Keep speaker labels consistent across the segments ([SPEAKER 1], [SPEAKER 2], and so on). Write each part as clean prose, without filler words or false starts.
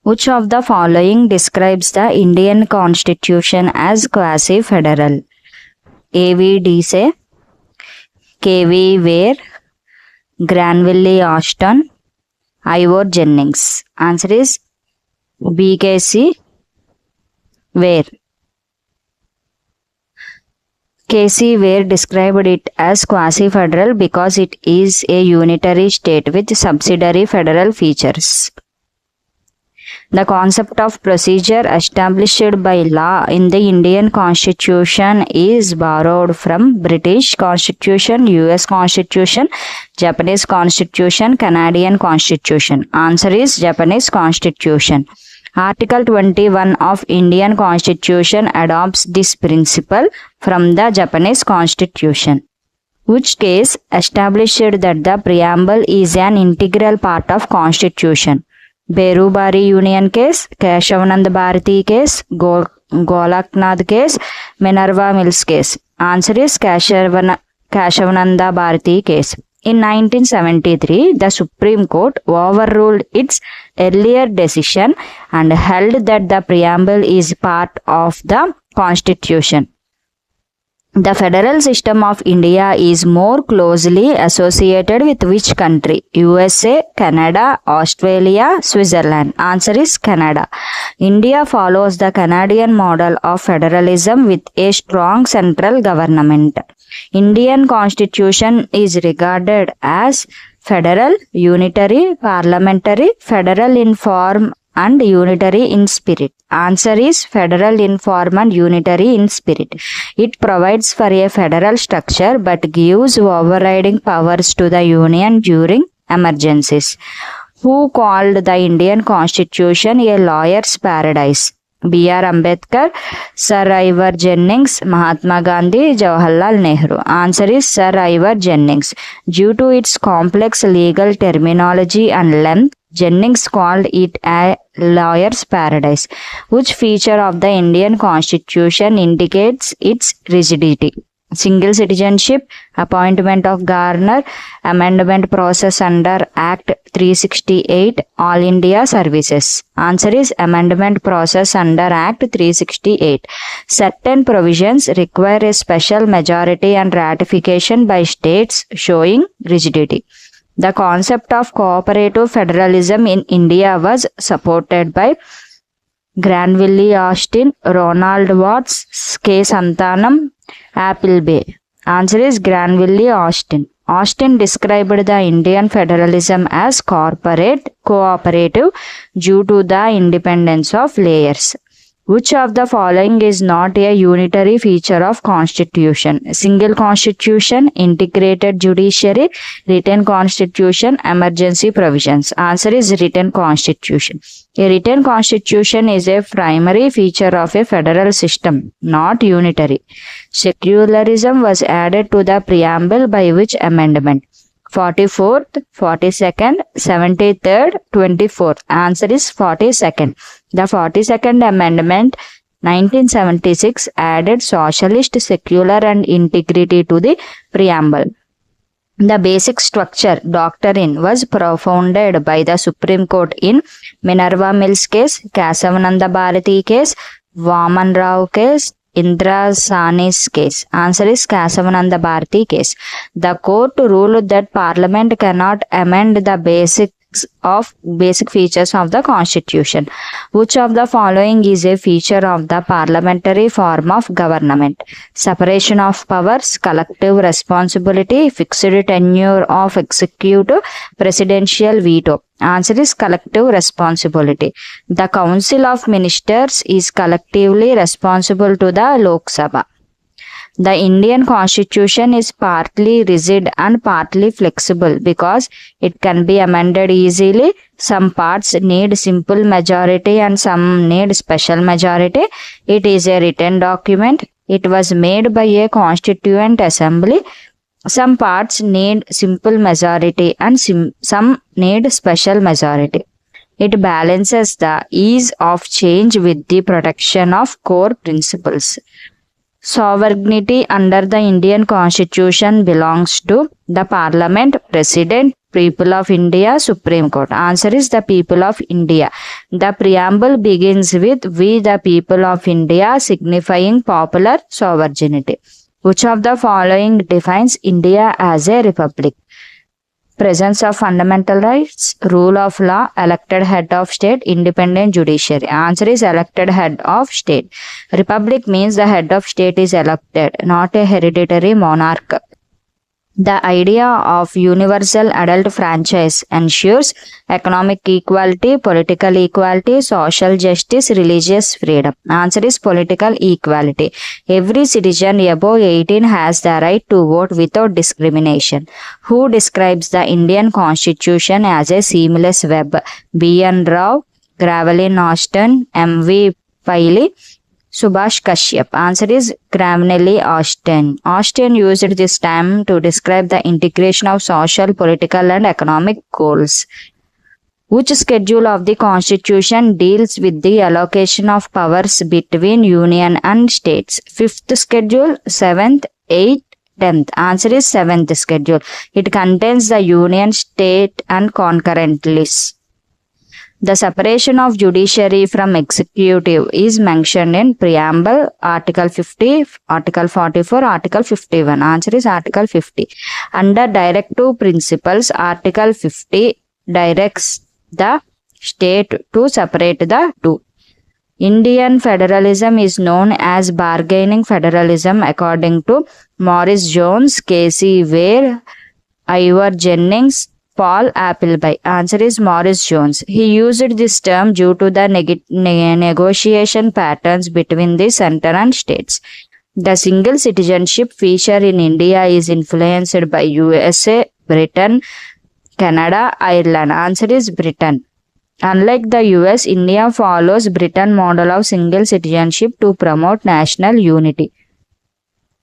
[SPEAKER 1] Which of the following describes the Indian Constitution as quasi-federal? A.V. Deasy, K.V. Wheare, Granville Ashton, Ivor Jennings. Answer is B.K.C. Wheare. K.C. Wheare described it as quasi-federal because it is a unitary state with subsidiary federal features. The concept of procedure established by law in the Indian Constitution is borrowed from British Constitution, US Constitution, Japanese Constitution, Canadian Constitution. Answer is Japanese Constitution. Article 21 of Indian Constitution adopts this principle from the Japanese Constitution. Which case established that the preamble is an integral part of Constitution? Berubari Union case, Kesavananda Bharati case, Golaknath case, Minerva Mills case. Answer is Kesavananda Bharati case. In 1973, the Supreme Court overruled its earlier decision and held that the preamble is part of the Constitution. The federal system of India is more closely associated with which country? USA, Canada, Australia, Switzerland. Answer is Canada. India follows the Canadian model of federalism with a strong central government. Indian Constitution is regarded as federal, unitary, parliamentary, federal in form and unitary in spirit. Answer is federal in form and unitary in spirit. It provides for a federal structure but gives overriding powers to the union during emergencies. Who called the Indian Constitution a lawyer's paradise? B.R. Ambedkar, Sir Ivor Jennings, Mahatma Gandhi, Jawaharlal Nehru. Answer is Sir Ivor Jennings. Due to its complex legal terminology and length, Jennings called it a lawyer's paradise. Which feature of the Indian Constitution indicates its rigidity? Single citizenship, appointment of governor, amendment process under Act 368, All India Services. Answer is amendment process under Act 368. Certain provisions require a special majority and ratification by states, showing rigidity. The concept of cooperative federalism in India was supported by Granville Ashton, Ronald Watts, K. Santanam, Appleby. Answer is Granville Ashton. Ashton described the Indian federalism as cooperative due to the independence of layers. Which of the following is not a unitary feature of Constitution? Single Constitution, integrated judiciary, written Constitution, emergency provisions. Answer is written Constitution. A written Constitution is a primary feature of a federal system, not unitary. Secularism was added to the preamble by which amendment? 44th, 42nd, 73rd, 24th. Answer is 42nd. The 42nd Amendment 1976 added socialist, secular and integrity to the preamble. The basic structure doctrine was propounded by the Supreme Court in Minerva Mills case, Kesavananda Bharati case, Vaman Rao case, Indra Sani's case. Answer is Kesavananda Bharati case. The court ruled that Parliament cannot amend the basic features of the Constitution. Which of the following is a feature of the parliamentary form of government? Separation of powers, collective responsibility, fixed tenure of executive, presidential veto. Answer is collective responsibility. The Council of Ministers is collectively responsible to the Lok Sabha. The Indian Constitution is partly rigid and partly flexible because it can be amended easily. Some parts need simple majority and some need special majority. It is a written document. It was made by a constituent assembly. Some parts need simple majority and some need special majority. It balances the ease of change with the protection of core principles. Sovereignty under the Indian Constitution belongs to the Parliament, President, People of India, Supreme Court. Answer is the people of India. The preamble begins with "We the people of India," signifying popular sovereignty. Which of the following defines India as a republic? Presence of fundamental rights, rule of law, elected head of state, independent judiciary. Answer is elected head of state. Republic means the head of state is elected, not a hereditary monarch. The idea of universal adult franchise ensures economic equality, political equality, social justice, religious freedom. Answer is political equality. Every citizen above 18 has the right to vote without discrimination. Who describes the Indian Constitution as a seamless web? B.N. Rao, Granville Austin, M.V. Piley, Subhash Kashyap. Answer is Granville Austin. Austin used this term to describe the integration of social, political and economic goals. Which schedule of the Constitution deals with the allocation of powers between Union and states? 5th schedule, 7th, 8th, 10th. Answer is 7th schedule. It contains the Union, state and concurrent lists. The separation of judiciary from executive is mentioned in preamble, Article 50, Article 44, Article 51. Answer is Article 50. Under directive principles, Article 50 directs the state to separate the two. Indian federalism is known as bargaining federalism according to Morris Jones, K.C. Wheare, Ivor Jennings, Paul Appleby. Answer is Morris Jones. He used this term due to the negotiation patterns between the center and states. The single citizenship feature in India is influenced by USA, Britain, Canada, Ireland. Answer is Britain. Unlike the US, India follows Britain model of single citizenship to promote national unity.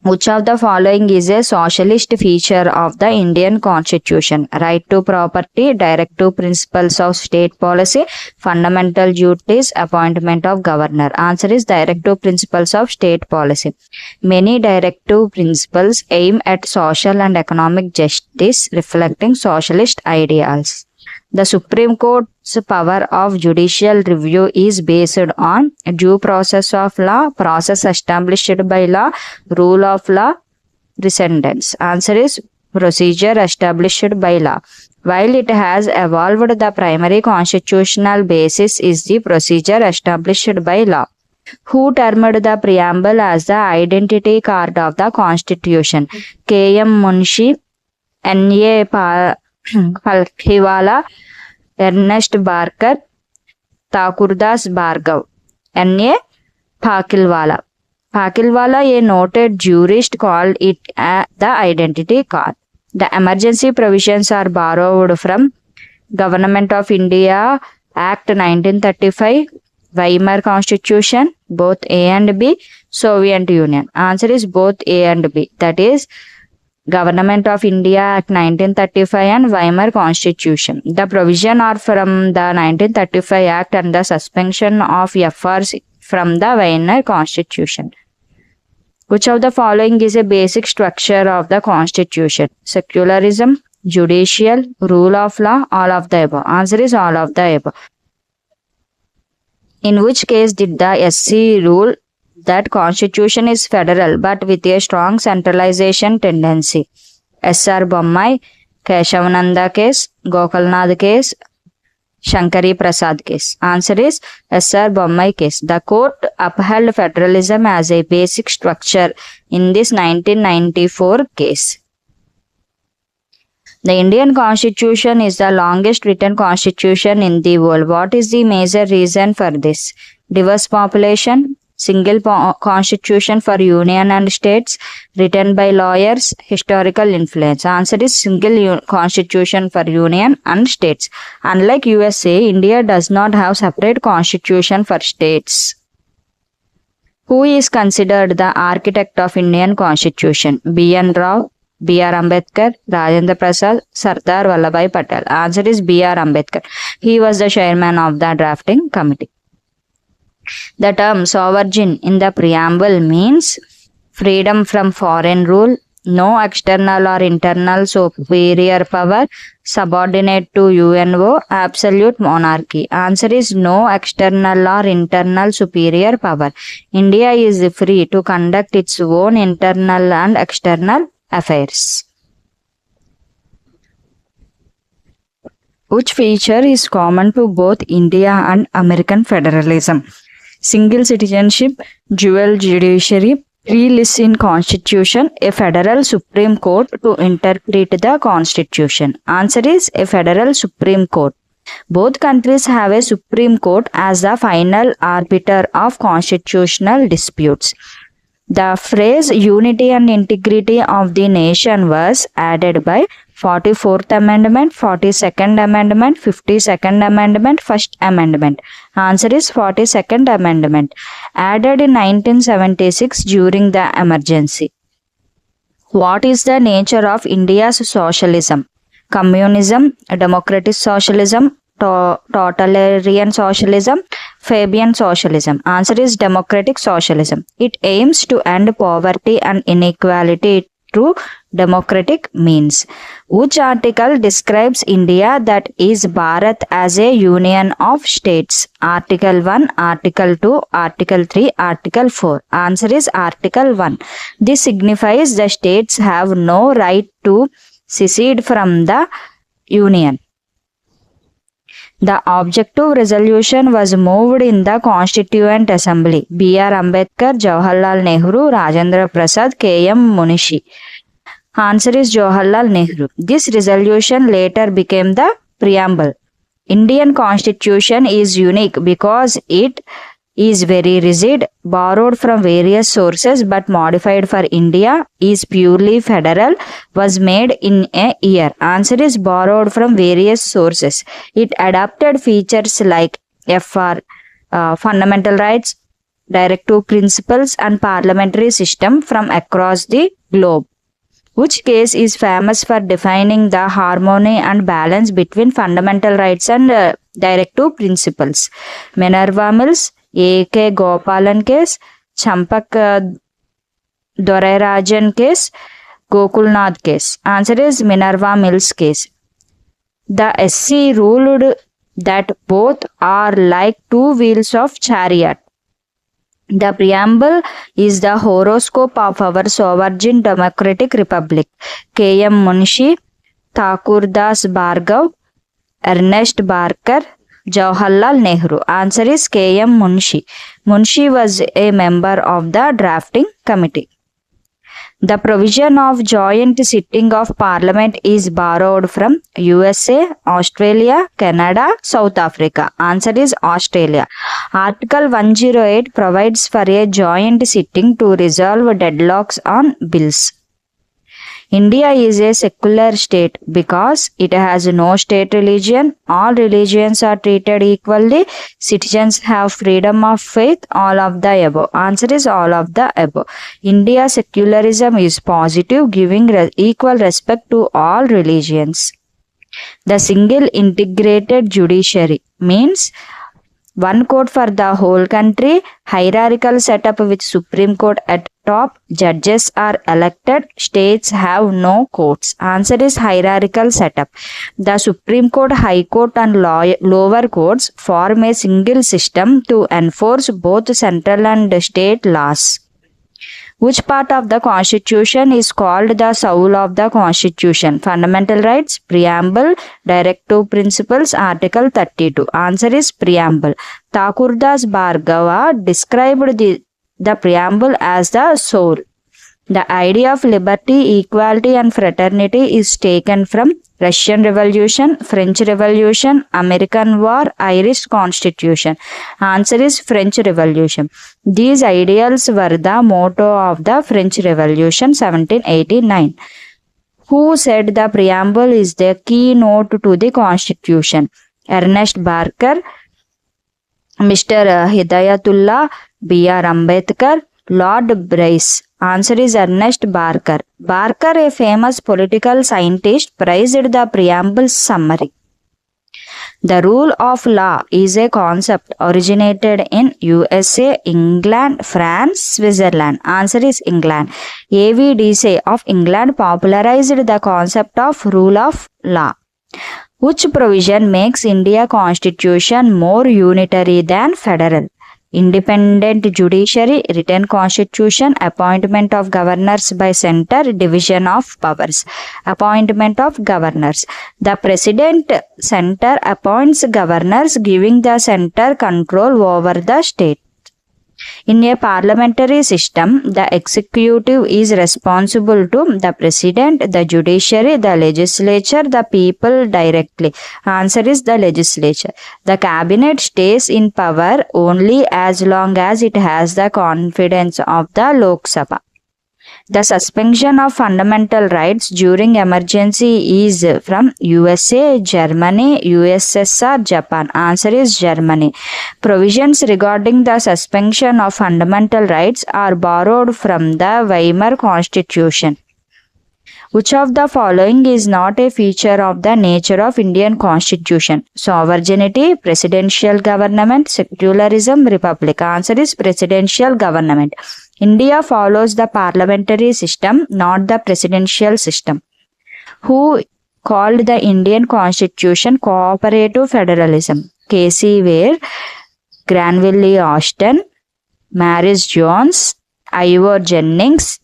[SPEAKER 1] Which of the following is a socialist feature of the Indian Constitution? Right to property, directive principles of state policy, fundamental duties, appointment of governor. Answer is directive principles of state policy. Many directive principles aim at social and economic justice, reflecting socialist ideals. The Supreme Court's power of judicial review is based on due process of law, process established by law, rule of law, precedents. Answer is procedure established by law. While it has evolved, the primary constitutional basis is the procedure established by law. Who termed the preamble as the identity card of the Constitution? K.M. Munshi, N.A. Palkhiwala, Ernest Barker, Thakurdas Bhargav. N.A. Pakilwala. Pakilwala, a noted jurist, called it the identity card. The emergency provisions are borrowed from Government of India Act 1935, Weimar Constitution, both A and B, Soviet Union. Answer is both A and B. That is Government of India Act 1935 and Weimar Constitution. The provision are from the 1935 Act and the suspension of FRs from the Weimar Constitution. Which of the following is a basic structure of the Constitution? Secularism, judicial, rule of law, all of the above. Answer is all of the above. In which case did the SC rule that Constitution is federal but with a strong centralization tendency? S.R. Bommai, Kesavananda case, Gokalnath case, Shankari Prasad case. Answer is S.R. Bommai case. The court upheld federalism as a basic structure in this 1994 case. The Indian Constitution is the longest written constitution in the world. What is the major reason for this? Diverse population, single constitution for union and states, written by lawyers, historical influence. Answer is single constitution for union and states. Unlike USA, India does not have separate constitution for states. Who is considered the architect of Indian Constitution? B.N. Rao, B.R. Ambedkar, Rajendra Prasad, Sardar Vallabhbhai Patel. Answer is B.R. Ambedkar. He was the chairman of the drafting committee. The term sovereign in the preamble means freedom from foreign rule, No external or internal superior power, subordinate to UNO, absolute monarchy. Answer is no external or internal superior power. India is free to conduct its own internal and external affairs. Which feature is common to both India and American federalism? Single citizenship, dual judiciary, three lists in constitution, a federal supreme court to interpret the constitution. Answer is a federal supreme court. Both countries have a supreme court as the final arbiter of constitutional disputes. The phrase unity and integrity of the nation was added by 44th Amendment, 42nd Amendment, 52nd Amendment, 1st Amendment. Answer is 42nd Amendment, added in 1976 during the emergency. What is the nature of India's socialism? Communism, democratic socialism, totalitarian socialism, Fabian socialism. Answer is democratic socialism. It aims to end poverty and inequality through democratic means. Which article describes India, that is Bharat, as a union of states? Article 1, Article 2, Article 3, Article 4. Answer is Article 1. This signifies the states have no right to secede from the union. The objective resolution was moved in the Constituent Assembly. B.R. Ambedkar, Jawaharlal Nehru, Rajendra Prasad, K.M. Munishi. Answer is Jawaharlal Nehru. This resolution later became the preamble. Indian Constitution is unique because it is very rigid, borrowed from various sources but modified for India, is purely federal, was made in a year. Answer is borrowed from various sources. It adopted features like FR, fundamental rights, directive principles and parliamentary system from across the globe. Which case is famous for defining the harmony and balance between fundamental rights and directive principles? Minerva Mills, A.K. Gopalan case, Champak Dorairajan case, Gokulnath case. Answer is Minerva Mills case. The SC ruled that both are like two wheels of chariot. The preamble is the horoscope of our sovereign democratic republic. K.M. Munshi, Thakur Das Bhargav, Ernest Barker, Jawaharlal Nehru. Answer is K.M. Munshi. Munshi was a member of the drafting committee. The provision of joint sitting of Parliament is borrowed from USA, Australia, Canada, South Africa. Answer is Australia. Article 108 provides for a joint sitting to resolve deadlocks on bills. India is a secular state because it has no state religion. All religions are treated equally. Citizens have freedom of faith. All of the above. Answer is all of the above. India's secularism is positive, giving equal respect to all religions. The single integrated judiciary means one court for the whole country, hierarchical setup with Supreme Court at top, judges are elected, states have no courts. Answer is hierarchical setup. The Supreme Court, High Court and lower courts form a single system to enforce both central and state laws. Which part of the Constitution is called the soul of the Constitution? Fundamental rights, preamble, directive principles, Article 32. Answer is preamble. Thakur Das Bhargava described the preamble as the soul. The idea of liberty, equality and fraternity is taken from Russian Revolution, French Revolution, American War, Irish Constitution. Answer is French Revolution. These ideals were the motto of the French Revolution 1789. Who said the preamble is the keynote to the Constitution? Ernest Barker, Mr. Hidayatullah, B.R. Ambedkar, Lord Bryce. Answer is Ernest Barker. Barker, a famous political scientist, praised the preamble's summary. The rule of law is a concept originated in USA, England, France, Switzerland. Answer is England. AVDC of England popularized the concept of rule of law. Which provision makes India constitution more unitary than federal? Independent judiciary, written constitution, appointment of governors by centre, division of powers. Appointment of governors. The president centre appoints governors, giving the centre control over the state. In a parliamentary system, the executive is responsible to the president, the judiciary, the legislature, the people directly. Answer is the legislature. The cabinet stays in power only as long as it has the confidence of the Lok Sabha. The suspension of fundamental rights during emergency is from USA, Germany, USSR, Japan. Answer is Germany. Provisions regarding the suspension of fundamental rights are borrowed from the Weimar Constitution. Which of the following is not a feature of the nature of Indian Constitution? Sovereignty, presidential government, secularism, republic. Answer is presidential government. India follows the parliamentary system, not the presidential system. Who called the Indian Constitution Cooperative Federalism? Wheare, Granville Austin, Maurice Jones, Ivor Jennings.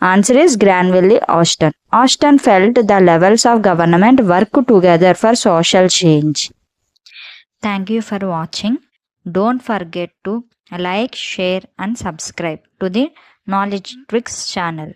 [SPEAKER 1] Answer is Granville Austin. Austin felt the levels of government work together for social change. Thank you for watching. Don't forget to like, share and subscribe to the Knowledge Tricks channel.